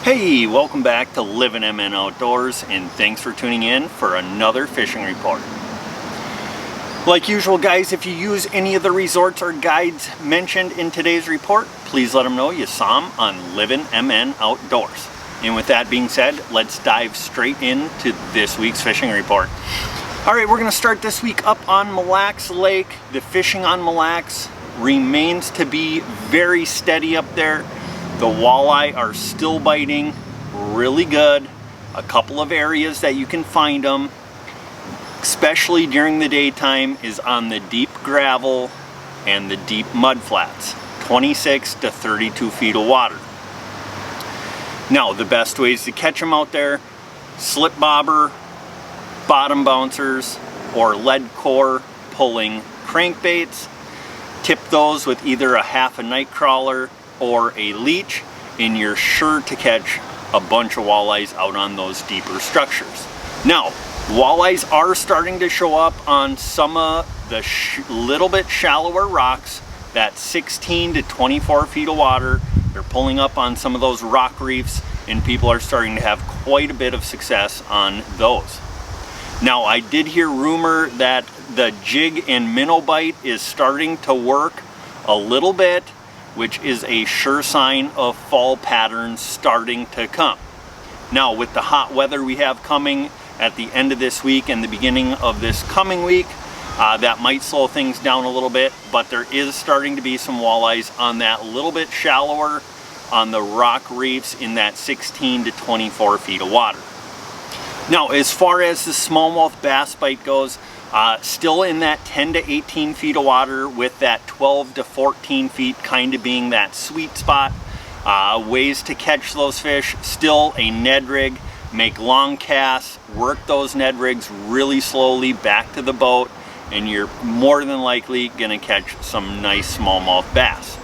Hey, welcome back to Livin MN Outdoors, and thanks for tuning in for another fishing report. Like usual, guys, if you use any of the resorts or guides mentioned in today's report, please let them know you saw them on Livin MN Outdoors. And with that being said, let's dive straight into this week's fishing report. Alright, we're going to start this week up on Mille Lacs Lake. The fishing on Mille Lacs remains to be very steady up there. The walleye are still biting really good. A couple of areas that you can find them, especially during the daytime, is on the deep gravel and the deep mud flats, 26 to 32 feet of water. Now, the best ways to catch them out there: slip bobber, bottom bouncers, or lead core pulling crankbaits. Tip those with either a half a night crawler or a leech, and you're sure to catch a bunch of walleyes out on those deeper structures. Now, walleyes are starting to show up on some of the little bit shallower rocks, that 16 to 24 feet of water. They're pulling up on some of those rock reefs, and people are starting to have quite a bit of success on those. Now, I did hear rumor that the jig and minnow bite is starting to work a little bit, which is a sure sign of fall patterns starting to come. Now, with the hot weather we have coming at the end of this week and the beginning of this coming week, that might slow things down a little bit, but there is starting to be some walleyes on that little bit shallower on the rock reefs in that 16 to 24 feet of water. Now, as far as the smallmouth bass bite goes, still in that 10 to 18 feet of water, with that 12 to 14 feet kind of being that sweet spot. Ways to catch those fish: still a Ned rig, make long casts, work those Ned rigs really slowly back to the boat, and you're more than likely gonna catch some nice smallmouth bass.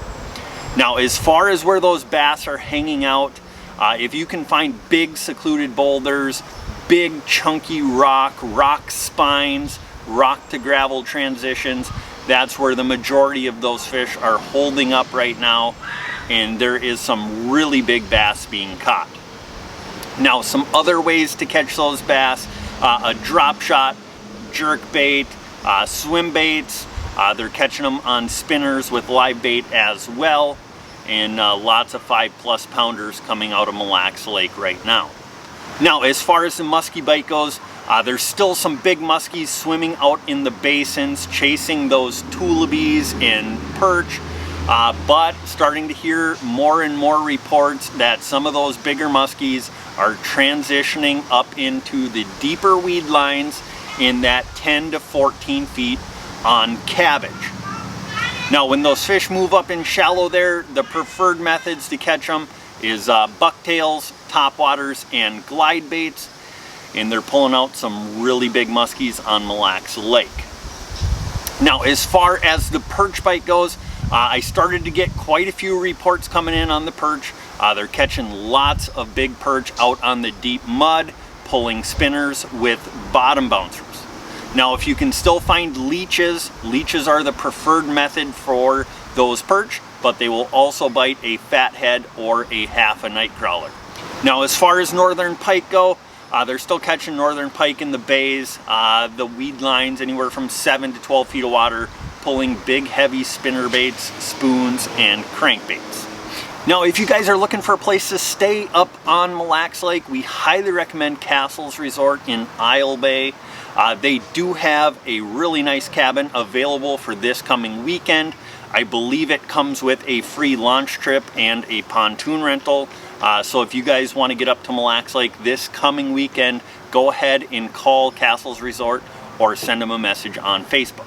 Now, as far as where those bass are hanging out, if you can find big secluded boulders, big chunky rock spines, rock to gravel transitions, that's where the majority of those fish are holding up right now, and there is some really big bass being caught. Now, some other ways to catch those bass: a drop shot, jerk bait, swim baits. They're catching them on spinners with live bait as well, and lots of 5+ pounders coming out of Mille Lacs Lake right now. Now, as far as the muskie bite goes, there's still some big muskies swimming out in the basins, chasing those tullabies and perch, but starting to hear more and more reports that some of those bigger muskies are transitioning up into the deeper weed lines in that 10 to 14 feet on cabbage. Now, when those fish move up in shallow there, the preferred methods to catch them is bucktails, topwaters, and glide baits, and they're pulling out some really big muskies on Mille Lacs Lake. Now, as far as the perch bite goes, I started to get quite a few reports coming in on the perch. They're catching lots of big perch out on the deep mud, pulling spinners with bottom bouncers. Now, if you can still find leeches are the preferred method for those perch, but they will also bite a fathead or a half a night crawler. Now, as far as northern pike go, they're still catching northern pike in the bays, the weed lines anywhere from 7 to 12 feet of water, pulling big heavy spinner baits, spoons, and crankbaits. Now, if you guys are looking for a place to stay up on Mille Lacs Lake, we highly recommend Castles Resort in Isle Bay. They do have a really nice cabin available for this coming weekend. I believe it comes with a free launch trip and a pontoon rental. So if you guys want to get up to Mille Lacs Lake this coming weekend, go ahead and call Castles Resort or send them a message on Facebook.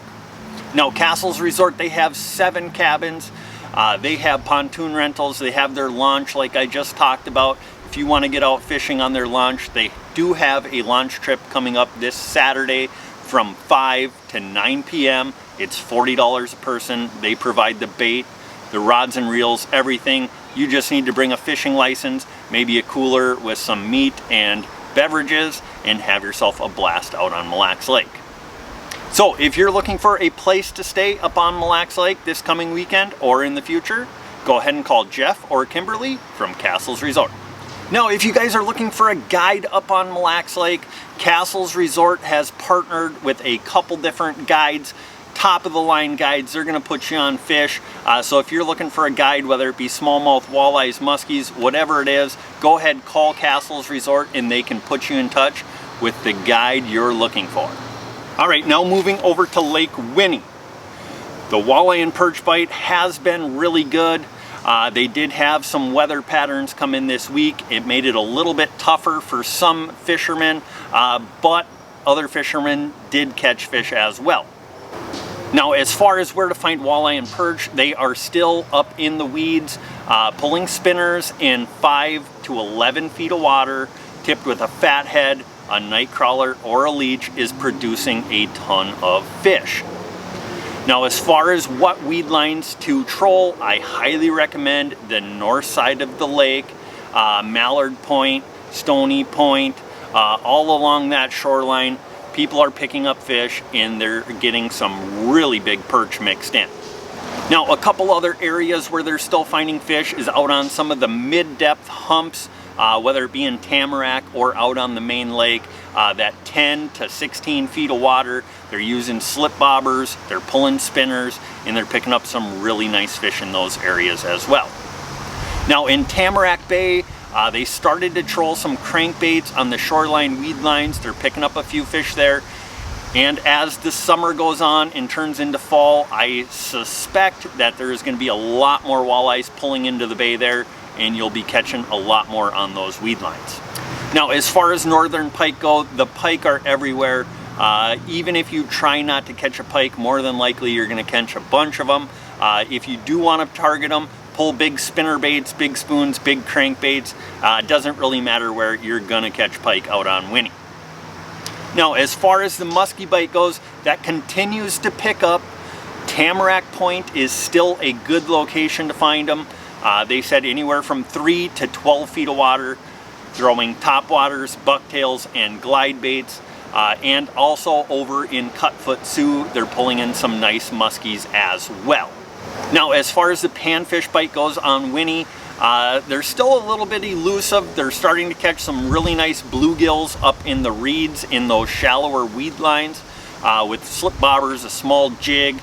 Now, Castles Resort, they have 7 cabins. They have pontoon rentals. They have their launch like I just talked about. If you want to get out fishing on their launch, they do have a launch trip coming up this Saturday from 5 to 9 p.m. It's $40 a person. They provide the bait, the rods and reels, everything. You just need to bring a fishing license, maybe a cooler with some meat and beverages, and have yourself a blast out on Mille Lacs Lake. So if you're looking for a place to stay up on Mille Lacs Lake this coming weekend or in the future, go ahead and call Jeff or Kimberly from Castles Resort. Now, if you guys are looking for a guide up on Mille Lacs Lake, Castles Resort has partnered with a couple different guides, top of the line guides. They're going to put you on fish. So if you're looking for a guide, whether it be smallmouth, walleyes, muskies, whatever it is, go ahead, call Castles Resort and they can put you in touch with the guide you're looking for. All right, now moving over to Lake Winnie. The walleye and perch bite has been really good. They did have some weather patterns come in this week. It made it a little bit tougher for some fishermen, but other fishermen did catch fish as well. Now, as far as where to find walleye and perch, they are still up in the weeds, pulling spinners in 5 to 11 feet of water, tipped with a fat head, a night crawler, or a leech is producing a ton of fish. Now, as far as what weed lines to troll, I highly recommend the north side of the lake, Mallard Point, Stony Point, all along that shoreline. People are picking up fish and they're getting some really big perch mixed in. Now, a couple other areas where they're still finding fish is out on some of the mid-depth humps, whether it be in Tamarack or out on the main lake, that 10 to 16 feet of water. They're using slip bobbers, they're pulling spinners, and they're picking up some really nice fish in those areas as well. Now, in Tamarack Bay, they started to troll some crankbaits on the shoreline weed lines. They're picking up a few fish there. And as the summer goes on and turns into fall, I suspect that there's going to be a lot more walleyes pulling into the bay there, and you'll be catching a lot more on those weed lines. Now, as far as northern pike go, the pike are everywhere. Even if you try not to catch a pike, more than likely you're going to catch a bunch of them. If you do want to target them, pull big spinner baits, big spoons, big crankbaits. It doesn't really matter where, you're going to catch pike out on Winnie. Now, as far as the muskie bite goes, that continues to pick up. Tamarack Point is still a good location to find them. They said anywhere from 3 to 12 feet of water, throwing topwaters, bucktails, and glide baits. And also over in Cutfoot Sioux, they're pulling in some nice muskies as well. Now, as far as the panfish bite goes on Winnie, they're still a little bit elusive. They're starting to catch some really nice bluegills up in the reeds in those shallower weed lines with slip bobbers, a small jig,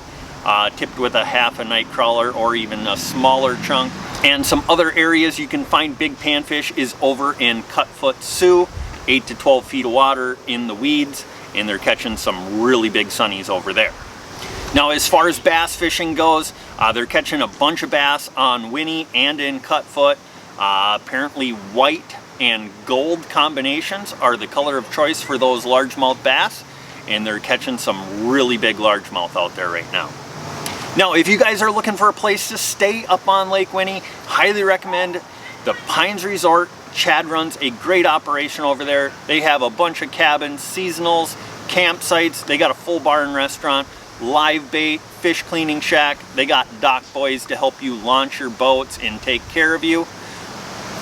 tipped with a half a night crawler or even a smaller chunk. And some other areas you can find big panfish is over in Cutfoot Sioux, 8 to 12 feet of water in the weeds, and they're catching some really big sunnies over there. Now, as far as bass fishing goes, they're catching a bunch of bass on Winnie and in Cutfoot. Apparently white and gold combinations are the color of choice for those largemouth bass, and they're catching some really big largemouth out there right now. Now, if you guys are looking for a place to stay up on Lake Winnie, highly recommend the Pines Resort. Chad runs a great operation over there. They have a bunch of cabins, seasonals, campsites. They got a full bar and restaurant, live bait, fish cleaning shack. They got dock boys to help you launch your boats and take care of you.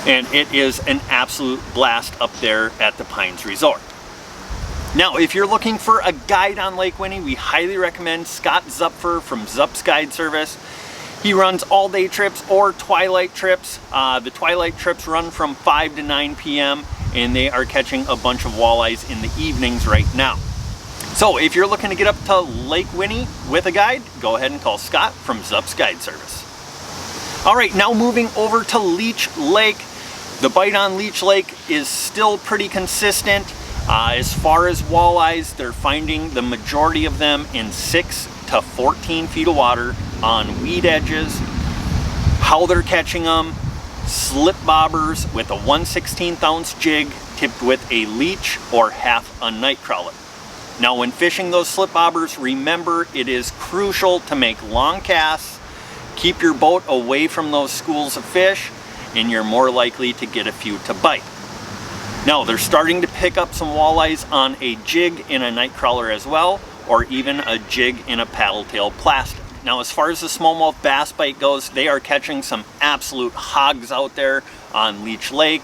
And it is an absolute blast up there at the Pines Resort. Now, if you're looking for a guide on Lake Winnie, we highly recommend Scott Zupfer from Zups Guide Service. He runs all-day trips or twilight trips. The twilight trips run from 5 to 9 p.m. and they are catching a bunch of walleyes in the evenings right now. So if you're looking to get up to Lake Winnie with a guide, go ahead and call Scott from Zups Guide Service. All right, now moving over to Leech Lake. The bite on Leech Lake is still pretty consistent. As far as walleyes, they're finding the majority of them in 6 to 14 feet of water on weed edges. How they're catching them: slip bobbers with a 1/16 ounce jig tipped with a leech or half a night crawler. Now, when fishing those slip bobbers, remember it is crucial to make long casts, keep your boat away from those schools of fish, and you're more likely to get a few to bite. Now, they're starting to pick up some walleyes on a jig in a night crawler as well, or even a jig in a paddle tail plastic. Now, as far as the smallmouth bass bite goes, they are catching some absolute hogs out there on Leech Lake.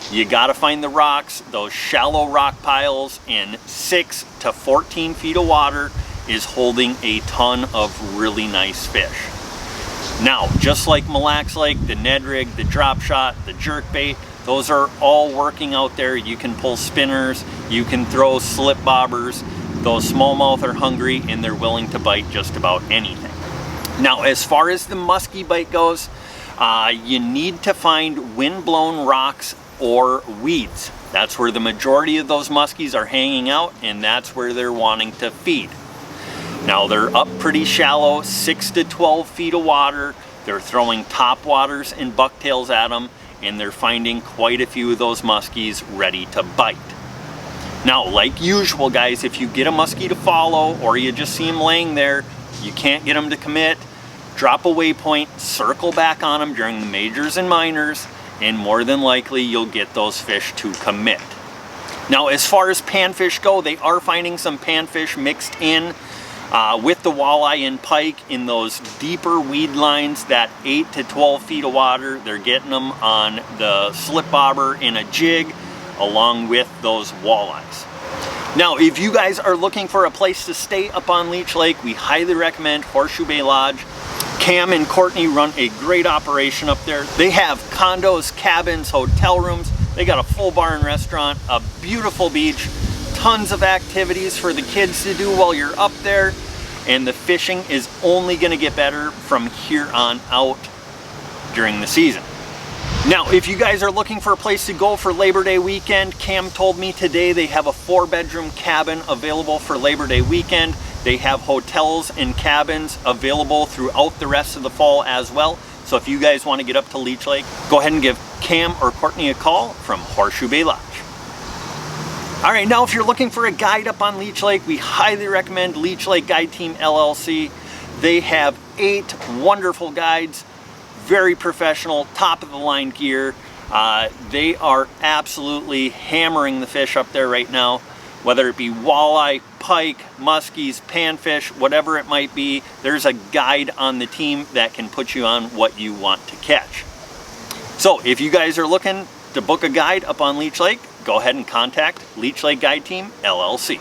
You gotta find the rocks. Those shallow rock piles in 6 to 14 feet of water is holding a ton of really nice fish. Now, just like Mille Lacs Lake, the Ned rig, the drop shot, the jerk bait, those are all working out there. You can pull spinners, you can throw slip bobbers. Those smallmouth are hungry and they're willing to bite just about anything. Now, as far as the muskie bite goes, you need to find wind-blown rocks or weeds. That's where the majority of those muskies are hanging out, and that's where they're wanting to feed. Now, they're up pretty shallow, 6 to 12 feet of water. They're throwing topwaters and bucktails at them, and they're finding quite a few of those muskies ready to bite. Now, like usual, guys, if you get a muskie to follow or you just see him laying there, you can't get him to commit, drop a waypoint, circle back on him during the majors and minors, and more than likely you'll get those fish to commit. Now, as far as panfish go, they are finding some panfish mixed in with the walleye and pike in those deeper weed lines, that 8 to 12 feet of water. They're getting them on the slip bobber in a jig along with those walleyes. Now, if you guys are looking for a place to stay up on Leech Lake, we highly recommend Horseshoe Bay Lodge. Cam and Courtney run a great operation up there. They have condos, cabins, hotel rooms. They got a full bar and restaurant, a beautiful beach, tons of activities for the kids to do while you're up there, and the fishing is only going to get better from here on out during the season. Now, if you guys are looking for a place to go for Labor Day weekend, Cam told me today they have a 4-bedroom cabin available for Labor Day weekend. They have hotels and cabins available throughout the rest of the fall as well. So if you guys want to get up to Leech Lake, go ahead and give Cam or Courtney a call from Horseshoe Bay Lodge. All right, now if you're looking for a guide up on Leech Lake, we highly recommend Leech Lake Guide Team LLC. They have 8 wonderful guides, very professional, top of the line gear. They are absolutely hammering the fish up there right now, whether it be walleye, pike, muskies, panfish, whatever it might be. There's a guide on the team that can put you on what you want to catch. So if you guys are looking to book a guide up on Leech Lake, go ahead and contact Leech Lake Guide Team LLC.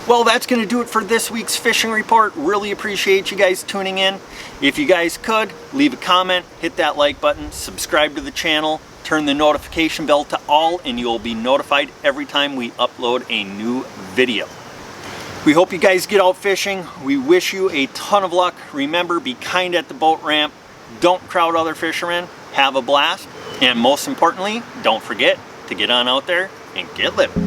Well, that's going to do it for this week's fishing report. Really appreciate you guys tuning in. If you guys could, leave a comment, hit that like button, subscribe to the channel, turn the notification bell to all, and you'll be notified every time we upload a new video. We hope you guys get out fishing. We wish you a ton of luck. Remember, be kind at the boat ramp. Don't crowd other fishermen. Have a blast. And most importantly, don't forget to get on out there and get living.